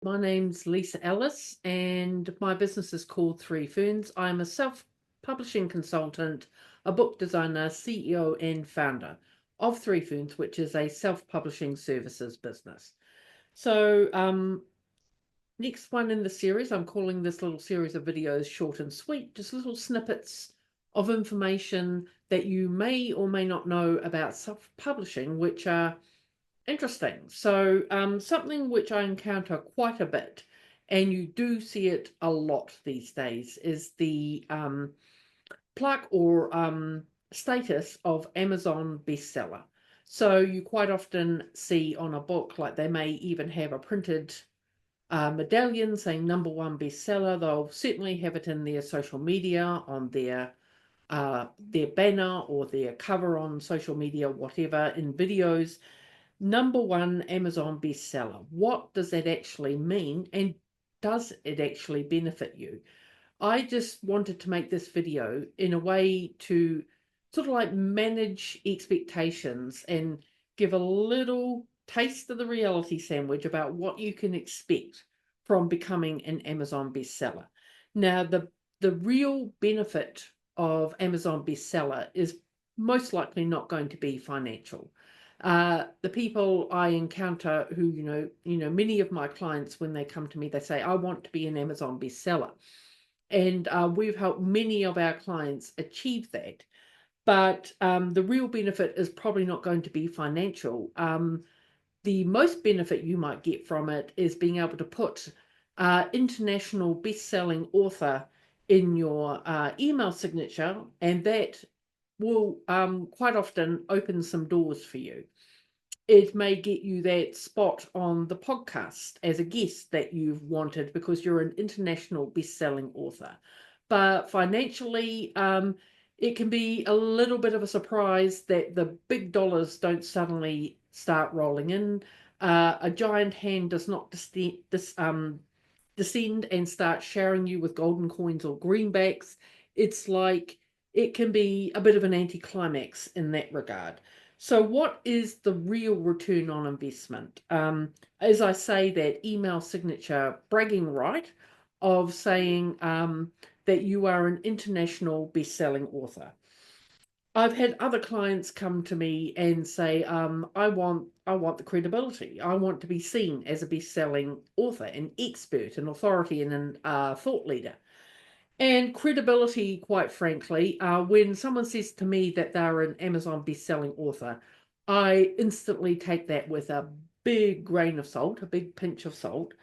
My name's Lisa Ellis, and my business is called Three Ferns. I'm a self-publishing consultant, a book designer, CEO, and founder of Three Ferns, which is a self-publishing services business. So, next one in the series, I'm calling this little series of videos short and sweet, just little snippets of information that you may or may not know about self-publishing, which are interesting. So, something which I encounter quite a bit, and you do see it a lot these days, is the plaque or status of Amazon bestseller. So, you quite often see on a book, like they may even have a printed medallion saying #1 bestseller. They'll certainly have it in their social media, on their banner or their cover on social media, whatever, in videos. #1 Amazon bestseller. What does that actually mean? And does it actually benefit you? I just wanted to make this video in a way to sort of like manage expectations and give a little taste of the reality sandwich about what you can expect from becoming an Amazon bestseller. Now, the real benefit of Amazon bestseller is most likely not going to be financial. The people I encounter who, many of my clients, when they come to me, they say, I want to be an Amazon bestseller. And we've helped many of our clients achieve that. But the real benefit is probably not going to be financial. The most benefit you might get from it is being able to put international best-selling author in your email signature, and that will quite often open some doors for you. It may get you that spot on the podcast as a guest that you've wanted because you're an international best-selling author. But financially, it can be a little bit of a surprise that the big dollars don't suddenly start rolling in. A giant hand does not descend and start showering you with golden coins or greenbacks. It's like it can be a bit of an anticlimax in that regard. So, what is the real return on investment? As I say, that email signature bragging right of saying that you are an international best-selling author. I've had other clients come to me and say, I want the credibility. I want to be seen as a best-selling author, an expert, an authority, and an thought leader. And credibility, quite frankly, when someone says to me that they're an Amazon best-selling author, I instantly take that with a big grain of salt, a big pinch of salt,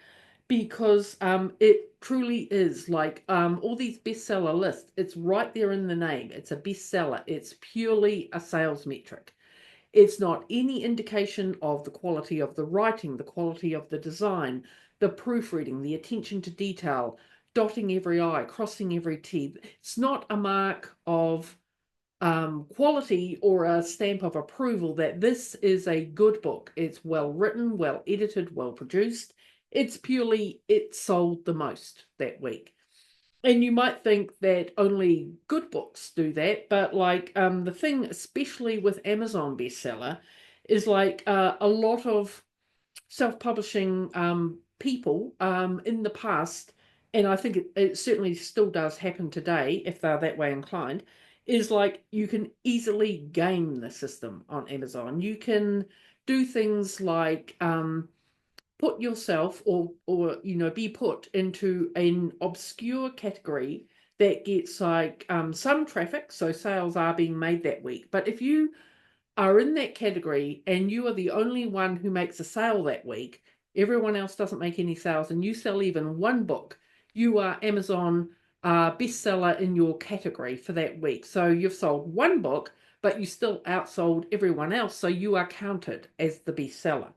because it truly is like all these bestseller lists. It's right there in the name. It's a bestseller. It's purely a sales metric. It's not any indication of the quality of the writing, the quality of the design, the proofreading, the attention to detail, dotting every I, crossing every T. It's not a mark of quality or a stamp of approval that this is a good book. It's well written, well edited, well produced. It's purely it sold the most that week. And you might think that only good books do that, but like the thing, especially with Amazon bestseller, is like a lot of self-publishing people in the past, and I think it certainly still does happen today if they're that way inclined, is like you can easily game the system on Amazon. You can do things like put yourself or be put into an obscure category that gets like some traffic, so sales are being made that week. But if you are in that category and you are the only one who makes a sale that week, everyone else doesn't make any sales, and you sell even one book, you are Amazon bestseller in your category for that week. So you've sold one book, but you still outsold everyone else, so you are counted as the bestseller.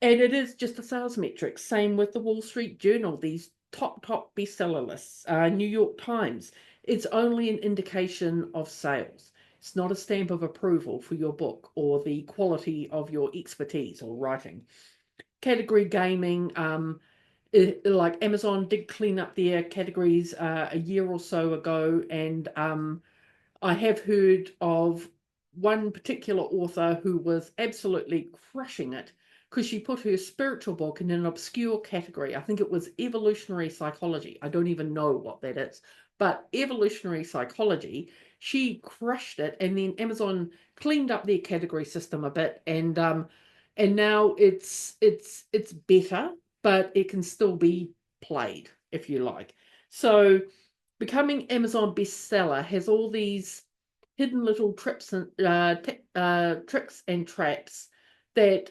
And it is just a sales metric. Same with the Wall Street Journal, these top bestseller lists, New York Times. It's only an indication of sales. It's not a stamp of approval for your book or the quality of your expertise or writing. Category gaming, like Amazon did clean up their categories a year or so ago, and I have heard of one particular author who was absolutely crushing it because she put her spiritual book in an obscure category. I think it was evolutionary psychology. I don't even know what that is, but evolutionary psychology. She crushed it, and then Amazon cleaned up their category system a bit, and now it's better, but it can still be played if you like. So becoming Amazon bestseller has all these hidden little tricks and traps that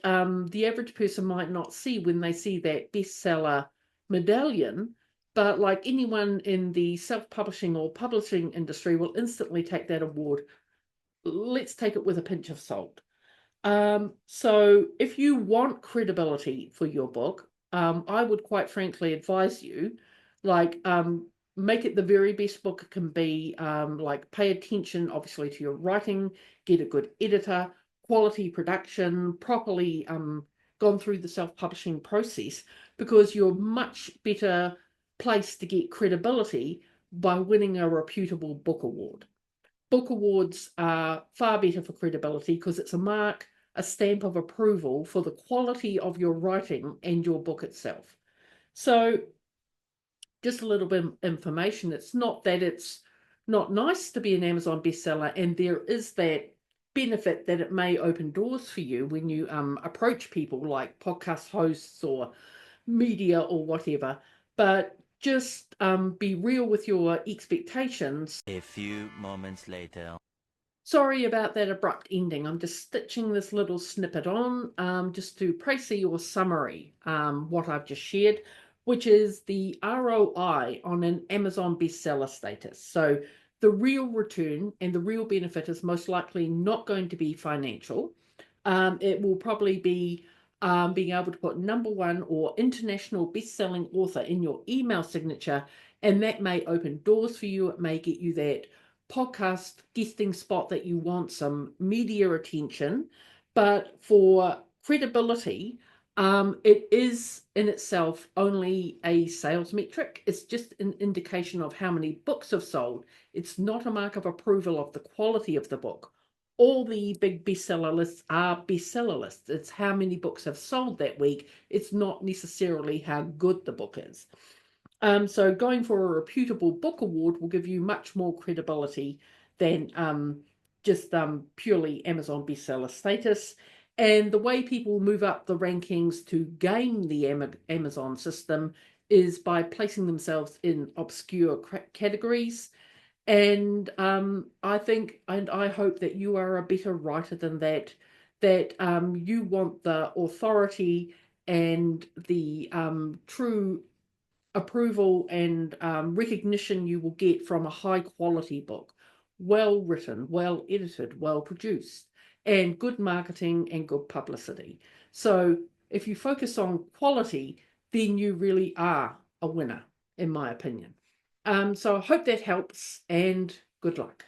the average person might not see when they see that bestseller medallion. But like anyone in the self-publishing or publishing industry will instantly take that award. Let's take it with a pinch of salt. So if you want credibility for your book, I would quite frankly advise you, like, make it the very best book it can be. Like, pay attention, obviously, to your writing, get a good editor, quality production, properly gone through the self-publishing process, because you're much better placed to get credibility by winning a reputable book award. Book awards are far better for credibility because it's a mark, a stamp of approval for the quality of your writing and your book itself. So, just a little bit of information. It's not that it's not nice to be an Amazon bestseller, and there is that benefit that it may open doors for you when you approach people like podcast hosts or media or whatever. But just be real with your expectations. A few moments later. Sorry about that abrupt ending. I'm just stitching this little snippet on just to précis your summary, what I've just shared, which is the ROI on an Amazon bestseller status. So the real return and the real benefit is most likely not going to be financial. It will probably be being able to put #1 or international best-selling author in your email signature, and that may open doors for you. It may get you that podcast guesting spot that you want, some media attention. But for credibility, it is in itself only a sales metric. It's just an indication of how many books have sold. It's not a mark of approval of the quality of the book. All the big bestseller lists are bestseller lists. It's how many books have sold that week. It's not necessarily how good the book is. So going for a reputable book award will give you much more credibility than just purely Amazon bestseller status. And the way people move up the rankings to game the Amazon system is by placing themselves in obscure categories. And I think, and I hope that you are a better writer than that, that you want the authority and the true approval and recognition you will get from a high quality book, well written, well edited, well produced, and good marketing and good publicity. So if you focus on quality, then you really are a winner, in my opinion. So I hope that helps, and good luck.